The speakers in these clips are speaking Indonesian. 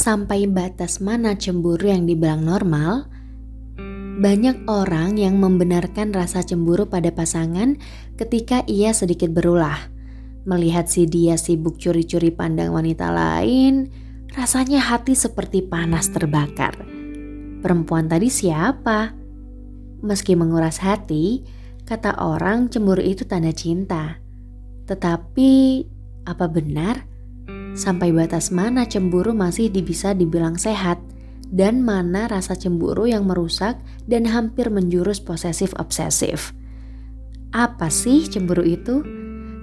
Sampai batas mana cemburu yang dibilang normal? Banyak orang yang membenarkan rasa cemburu pada pasangan ketika ia sedikit berulah. Melihat si dia sibuk curi-curi pandang wanita lain, rasanya hati seperti panas terbakar. Perempuan tadi siapa? Meski menguras hati, kata orang cemburu itu tanda cinta. Tetapi, apa benar? Sampai batas mana cemburu masih bisa dibilang sehat, dan mana rasa cemburu yang merusak dan hampir menjurus posesif-obsesif. Apa sih cemburu itu?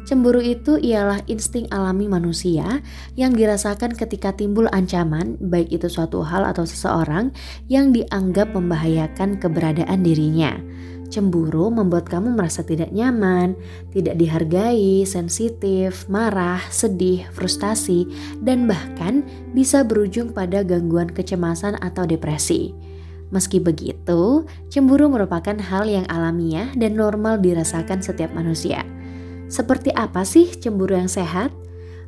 Cemburu itu ialah insting alami manusia yang dirasakan ketika timbul ancaman, baik itu suatu hal atau seseorang yang dianggap membahayakan keberadaan dirinya. Cemburu membuat kamu merasa tidak nyaman, tidak dihargai, sensitif, marah, sedih, frustasi, dan bahkan bisa berujung pada gangguan kecemasan atau depresi. Meski begitu, cemburu merupakan hal yang alamiah dan normal dirasakan setiap manusia. Seperti apa sih cemburu yang sehat?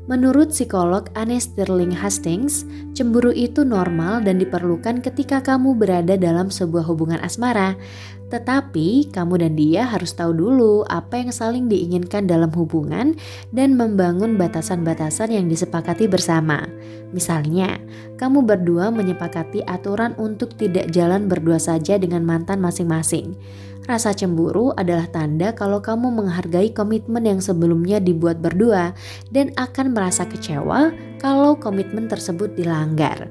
Menurut psikolog Anne Sterling Hastings, cemburu itu normal dan diperlukan ketika kamu berada dalam sebuah hubungan asmara. Tetapi kamu dan dia harus tahu dulu apa yang saling diinginkan dalam hubungan dan membangun batasan-batasan yang disepakati bersama. Misalnya, kamu berdua menyepakati aturan untuk tidak jalan berdua saja dengan mantan masing-masing. Rasa cemburu adalah tanda kalau kamu menghargai komitmen yang sebelumnya dibuat berdua dan akan merasa kecewa kalau komitmen tersebut dilanggar.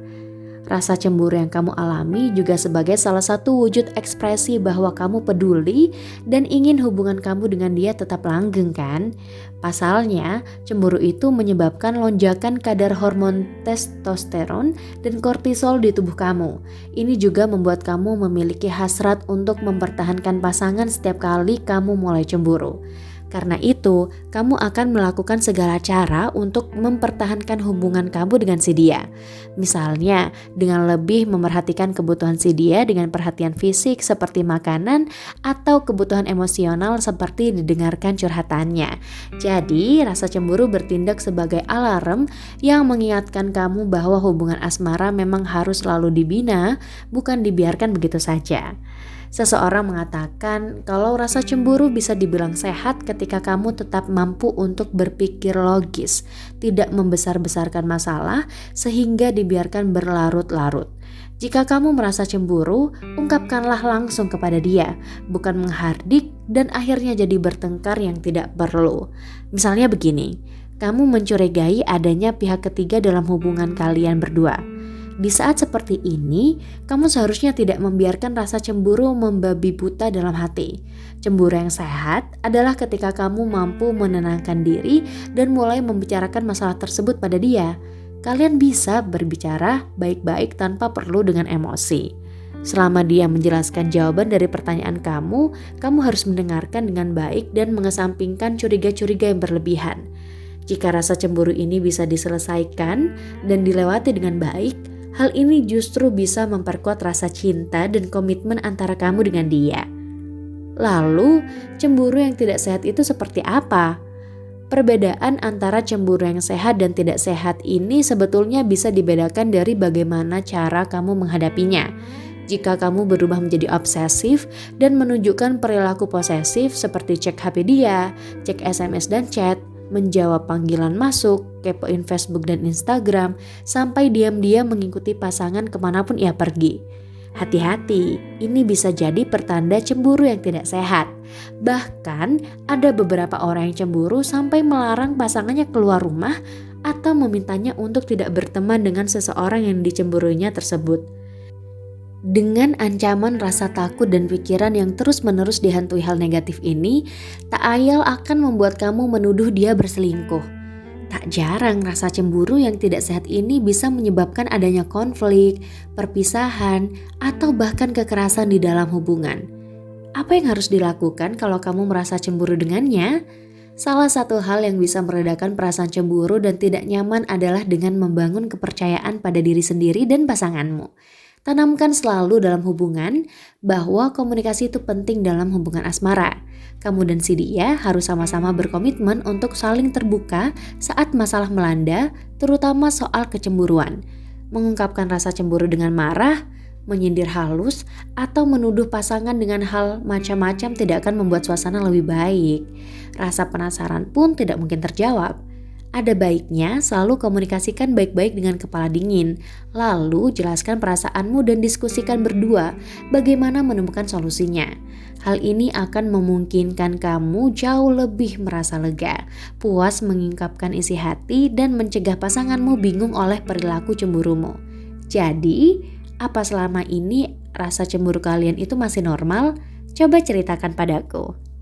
Rasa cemburu yang kamu alami juga sebagai salah satu wujud ekspresi bahwa kamu peduli dan ingin hubungan kamu dengan dia tetap langgeng kan? Pasalnya, cemburu itu menyebabkan lonjakan kadar hormon testosteron dan kortisol di tubuh kamu. Ini juga membuat kamu memiliki hasrat untuk mempertahankan pasangan setiap kali kamu mulai cemburu. Karena itu, kamu akan melakukan segala cara untuk mempertahankan hubungan kamu dengan si dia. Misalnya, dengan lebih memerhatikan kebutuhan si dia dengan perhatian fisik seperti makanan atau kebutuhan emosional seperti didengarkan curhatannya. Jadi, rasa cemburu bertindak sebagai alarm yang mengingatkan kamu bahwa hubungan asmara memang harus selalu dibina, bukan dibiarkan begitu saja. Seseorang mengatakan kalau rasa cemburu bisa dibilang sehat ketika kamu tetap mampu untuk berpikir logis, tidak membesar-besarkan masalah sehingga dibiarkan berlarut-larut. Jika kamu merasa cemburu, ungkapkanlah langsung kepada dia, bukan menghardik dan akhirnya jadi bertengkar yang tidak perlu. Misalnya begini, kamu mencurigai adanya pihak ketiga dalam hubungan kalian berdua. Di saat seperti ini, kamu seharusnya tidak membiarkan rasa cemburu membabi buta dalam hati. Cemburu yang sehat adalah ketika kamu mampu menenangkan diri dan mulai membicarakan masalah tersebut pada dia. Kalian bisa berbicara baik-baik tanpa perlu dengan emosi. Selama dia menjelaskan jawaban dari pertanyaan kamu harus mendengarkan dengan baik dan mengesampingkan curiga-curiga yang berlebihan. Jika rasa cemburu ini bisa diselesaikan dan dilewati dengan baik, hal ini justru bisa memperkuat rasa cinta dan komitmen antara kamu dengan dia. Lalu, cemburu yang tidak sehat itu seperti apa? Perbedaan antara cemburu yang sehat dan tidak sehat ini sebetulnya bisa dibedakan dari bagaimana cara kamu menghadapinya. Jika kamu berubah menjadi obsesif dan menunjukkan perilaku posesif seperti cek HP dia, cek SMS dan chat, menjawab panggilan masuk, kepoin Facebook dan Instagram, sampai diam-diam mengikuti pasangan kemanapun ia pergi. Hati-hati, ini bisa jadi pertanda cemburu yang tidak sehat. Bahkan ada beberapa orang yang cemburu sampai melarang pasangannya keluar rumah atau memintanya untuk tidak berteman dengan seseorang yang dicemburuinya tersebut. Dengan ancaman rasa takut dan pikiran yang terus-menerus dihantui hal negatif ini, tak ayal akan membuat kamu menuduh dia berselingkuh. Tak jarang rasa cemburu yang tidak sehat ini bisa menyebabkan adanya konflik, perpisahan, atau bahkan kekerasan di dalam hubungan. Apa yang harus dilakukan kalau kamu merasa cemburu dengannya? Salah satu hal yang bisa meredakan perasaan cemburu dan tidak nyaman adalah dengan membangun kepercayaan pada diri sendiri dan pasanganmu. Tanamkan selalu dalam hubungan bahwa komunikasi itu penting dalam hubungan asmara. Kamu dan si dia harus sama-sama berkomitmen untuk saling terbuka saat masalah melanda, terutama soal kecemburuan. Mengungkapkan rasa cemburu dengan marah, menyindir halus, atau menuduh pasangan dengan hal macam-macam tidak akan membuat suasana lebih baik. Rasa penasaran pun tidak mungkin terjawab. Ada baiknya selalu komunikasikan baik-baik dengan kepala dingin, lalu jelaskan perasaanmu dan diskusikan berdua bagaimana menemukan solusinya. Hal ini akan memungkinkan kamu jauh lebih merasa lega, puas mengungkapkan isi hati dan mencegah pasanganmu bingung oleh perilaku cemburumu. Jadi, apa selama ini rasa cemburu kalian itu masih normal? Coba ceritakan padaku.